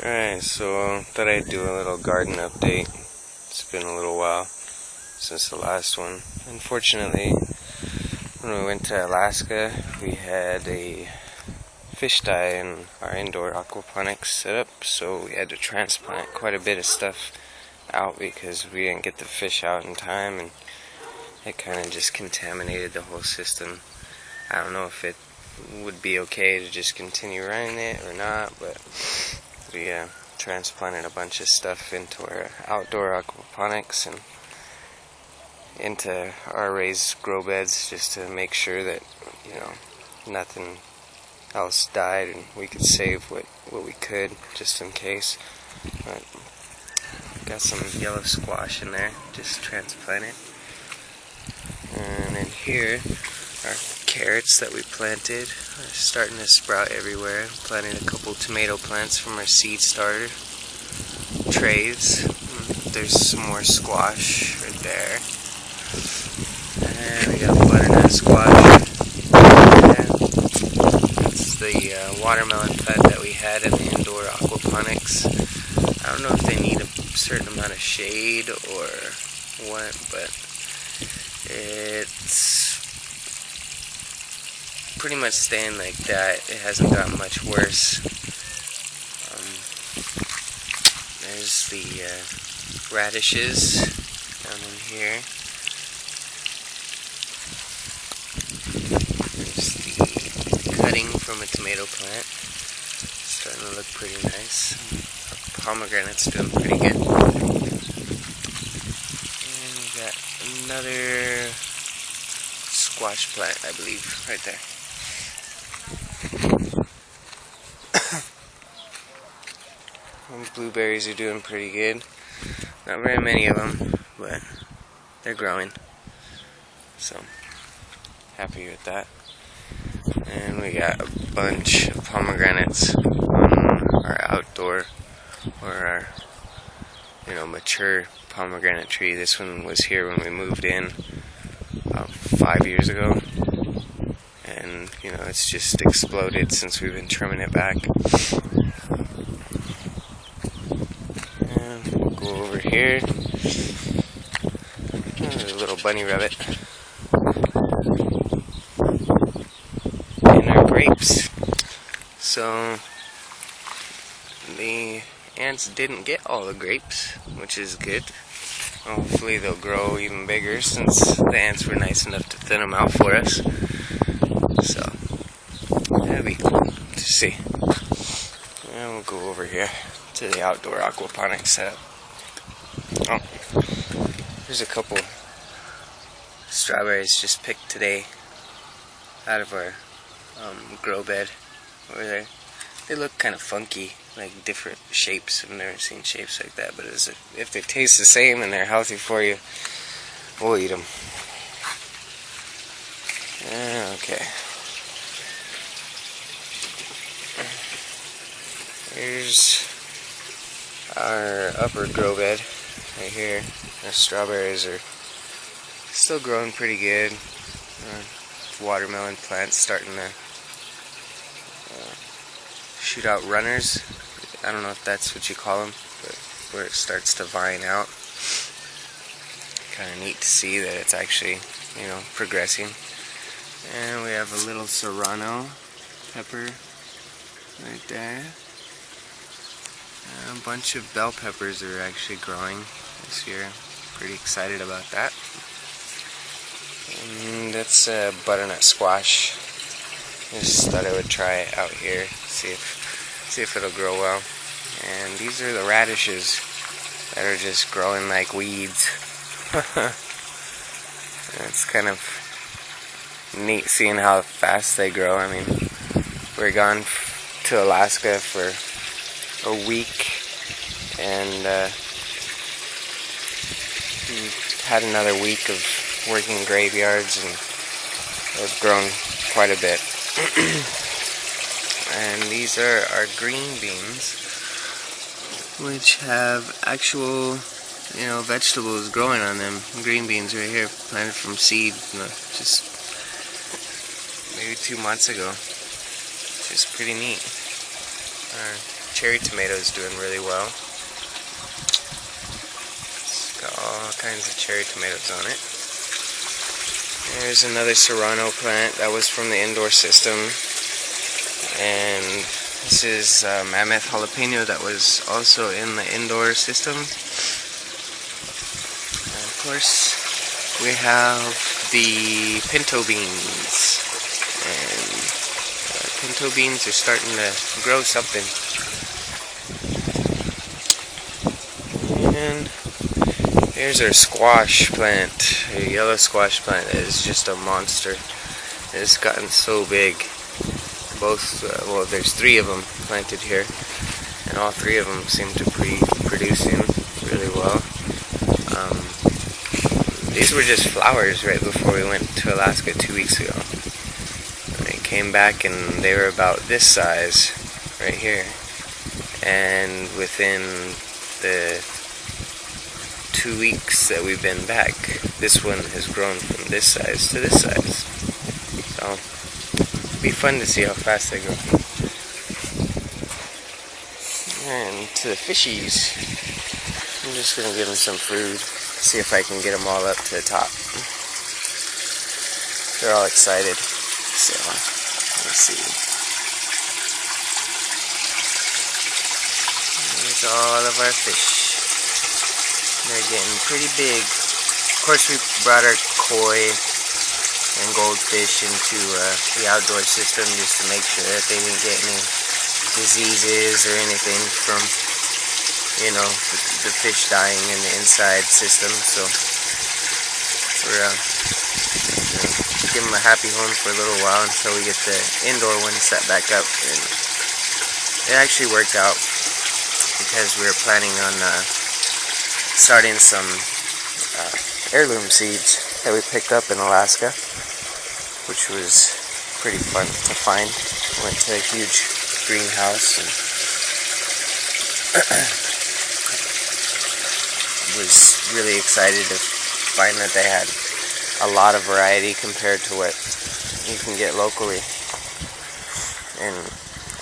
Alright, so thought I'd do a little garden update. It's been a little while since the last one. Unfortunately, when we went to Alaska, we had a fish die in our indoor aquaponics setup, so we had to transplant quite a bit of stuff out because we didn't get the fish out in time, and it kind of just contaminated the whole system. I don't know if it would be okay to just continue running it or not, but we transplanted a bunch of stuff into our outdoor aquaponics and into our raised grow beds just to make sure that, nothing else died and we could save what we could just in case. But got some yellow squash in there, just transplanted. And in here are carrots that we planted. They're starting to sprout everywhere. Planted a couple tomato plants from our seed starter trays. There's some more squash right there. And we got butternut squash. That's the watermelon plant that we had in the indoor aquaponics. I don't know if they need a certain amount of shade or what, but it's pretty much staying like that. It hasn't gotten much worse. There's the radishes down in here. There's the cutting from a tomato plant. Starting to look pretty nice. Our pomegranate's doing pretty good. And we got another squash plant, I believe, right there. Blueberries are doing pretty good. Not very many of them, but they're growing. So, happy with that. And we got a bunch of pomegranates on our outdoor, or our, mature pomegranate tree. This one was here when we moved in about 5 years ago. And, it's just exploded since we've been trimming it back. Go over here. There's a little bunny rabbit. And our grapes. So the ants didn't get all the grapes, which is good. Hopefully they'll grow even bigger since the ants were nice enough to thin them out for us. So that'd be cool to see. And we'll go over here to the outdoor aquaponics setup. Oh, there's a couple strawberries just picked today out of our grow bed over there. They look kind of funky, like different shapes. I've never seen shapes like that, but if they taste the same and they're healthy for you, we'll eat them. Okay. Here's our upper grow bed right here. Our strawberries are still growing pretty good. Watermelon plants starting to shoot out runners. I don't know if that's what you call them, but where it starts to vine out. Kind of neat to see that it's actually, progressing. And we have a little serrano pepper right there. A bunch of bell peppers are actually growing this year. Pretty excited about that. And that's butternut squash. Just thought I would try it out here, see if it'll grow well. And these are the radishes that are just growing like weeds. It's kind of neat seeing how fast they grow. I mean, we're gone to Alaska for a week, and had another week of working graveyards, and they've grown quite a bit. And these are our green beans, which have actual, vegetables growing on them. Green beans right here, planted from seed, just maybe 2 months ago, which is pretty neat. cherry tomato is doing really well. It's got all kinds of cherry tomatoes on it. There's another serrano plant that was from the indoor system. And this is mammoth jalapeno that was also in the indoor system. And of course, we have the pinto beans. And pinto beans are starting to grow something. And here's our squash plant, a yellow squash plant that is just a monster. It's gotten so big. Both, well, there's 3 of them planted here, and all 3 of them seem to be producing really well. These were just flowers right before we went to Alaska 2 weeks ago. I came back and they were about this size right here, and within the 2 weeks that we've been back, this one has grown from this size to this size. So it'll be fun to see how fast they grow. And to the fishies, I'm just gonna give them some food, see if I can get them all up to the top. They're all excited, so let's see. Here's all of our fish. They're getting pretty big. Of course, we brought our koi and goldfish into the outdoor system just to make sure that they didn't get any diseases or anything from, you know, the fish dying in the inside system. So we're gonna give them a happy home for a little while until we get the indoor one set back up. And it actually worked out because we were planning on starting some heirloom seeds that we picked up in Alaska, which was pretty fun to find. Went to a huge greenhouse and was really excited to find that they had a lot of variety compared to what you can get locally, and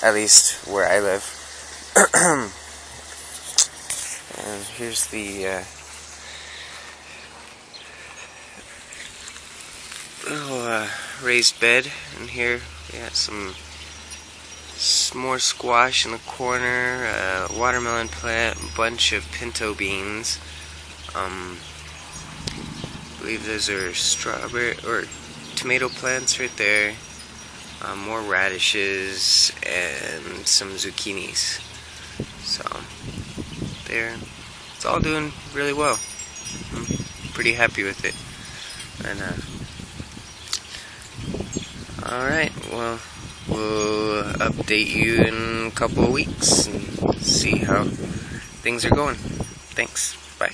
at least where I live. And here's the little raised bed, and here we got some more squash in the corner, watermelon plant, a bunch of pinto beans. I believe those are strawberry or tomato plants right there. More radishes and some zucchinis. So there, it's all doing really well. I'm pretty happy with it. And alright, well, we'll update you in a couple of weeks and see how things are going. Thanks. Bye.